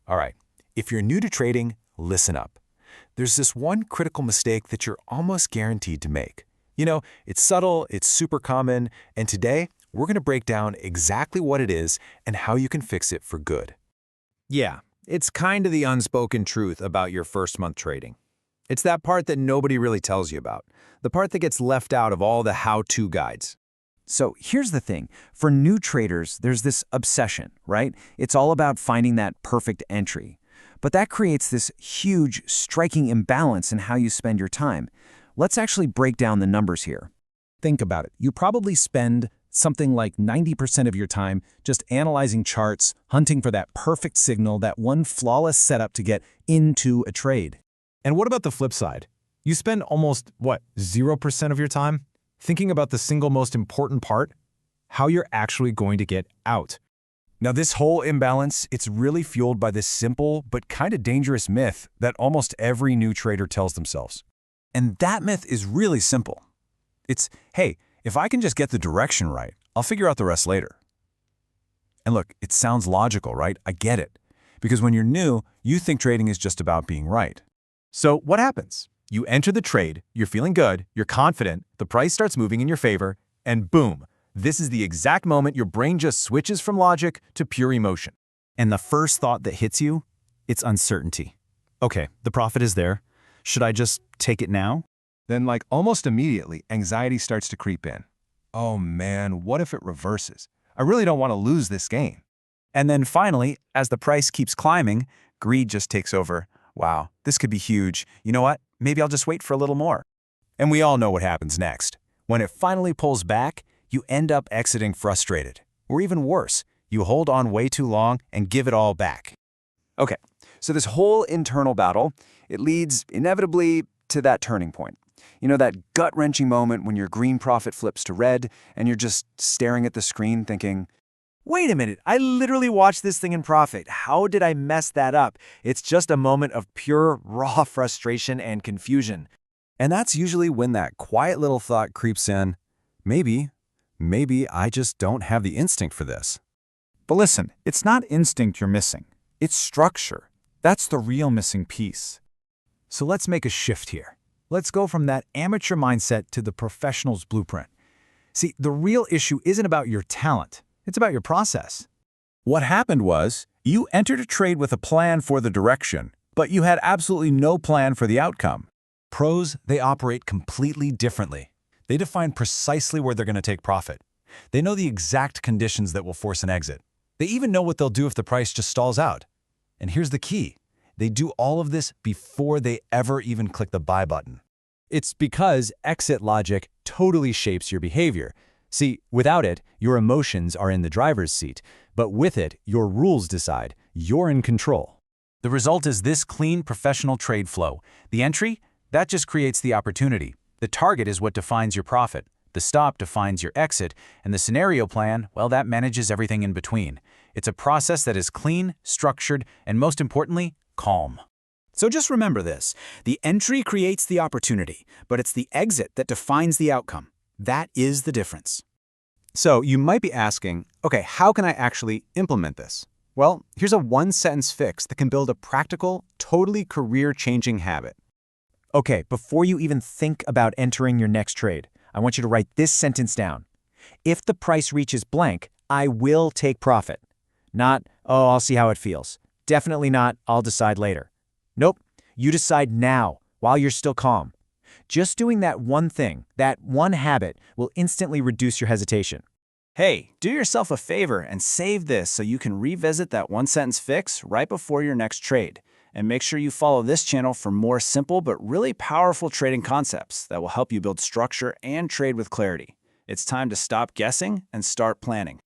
All right, if you're new to trading, listen up. There's this one critical mistake that you're almost guaranteed to make. It's subtle, it's super common, and today we're going to break down exactly what it is and how you can fix it for good. Yeah, it's kind of the unspoken truth about your first month trading. It's that part that nobody really tells you about, the part that gets left out of all the how-to guides. So here's the thing. For new traders, there's this obsession, right? It's all about finding that perfect entry. But that creates this huge, striking imbalance in how you spend your time. Let's actually break down the numbers here. Think about it. You probably spend something like 90% of your time just analyzing charts, hunting for that perfect signal, that one flawless setup to get into a trade. And what about the flip side? You spend almost, 0% of your time thinking about the single most important part, how you're actually going to get out. Now, this whole imbalance, it's really fueled by this simple but kind of dangerous myth that almost every new trader tells themselves. And that myth is really simple. It's, hey, if I can just get the direction right, I'll figure out the rest later. And look, it sounds logical, right? I get it. Because when you're new, you think trading is just about being right. So what happens? You enter the trade, you're feeling good, you're confident, the price starts moving in your favor, and boom, this is the exact moment your brain just switches from logic to pure emotion. And the first thought that hits you, it's uncertainty. Okay, the profit is there. Should I just take it now? Then, almost immediately, anxiety starts to creep in. Oh man, what if it reverses? I really don't want to lose this game. And then finally, as the price keeps climbing, greed just takes over. Wow, this could be huge. You know what? Maybe I'll just wait for a little more. And we all know what happens next. When it finally pulls back, you end up exiting frustrated. Or even worse, you hold on way too long and give it all back. Okay, so this whole internal battle, it leads inevitably to that turning point. That gut-wrenching moment when your green profit flips to red and you're just staring at the screen thinking, wait a minute, I literally watched this thing in profit. How did I mess that up? It's just a moment of pure, raw frustration and confusion. And that's usually when that quiet little thought creeps in, maybe I just don't have the instinct for this. But listen, it's not instinct you're missing. It's structure. That's the real missing piece. So let's make a shift here. Let's go from that amateur mindset to the professional's blueprint. See, the real issue isn't about your talent. It's about your process. What happened was, you entered a trade with a plan for the direction, but you had absolutely no plan for the outcome. Pros, they operate completely differently. They define precisely where they're going to take profit. They know the exact conditions that will force an exit. They even know what they'll do if the price just stalls out. And here's the key. They do all of this before they ever even click the buy button. It's because exit logic totally shapes your behavior. See, without it, your emotions are in the driver's seat, but with it, your rules decide. You're in control. The result is this clean, professional trade flow. The entry, that just creates the opportunity. The target is what defines your profit. The stop defines your exit, and the scenario plan, well, that manages everything in between. It's a process that is clean, structured, and most importantly, calm. So just remember this. The entry creates the opportunity, but it's the exit that defines the outcome. That is the difference. So you might be asking, okay, how can I actually implement this? Well, here's a one-sentence fix that can build a practical, totally career-changing habit. Okay, before you even think about entering your next trade, I want you to write this sentence down. If the price reaches blank, I will take profit. Not, oh, I'll see how it feels. Definitely not, I'll decide later. Nope, you decide now, while you're still calm. Just doing that one thing, that one habit, will instantly reduce your hesitation. Hey, do yourself a favor and save this so you can revisit that one-sentence fix right before your next trade. And make sure you follow this channel for more simple but really powerful trading concepts that will help you build structure and trade with clarity. It's time to stop guessing and start planning.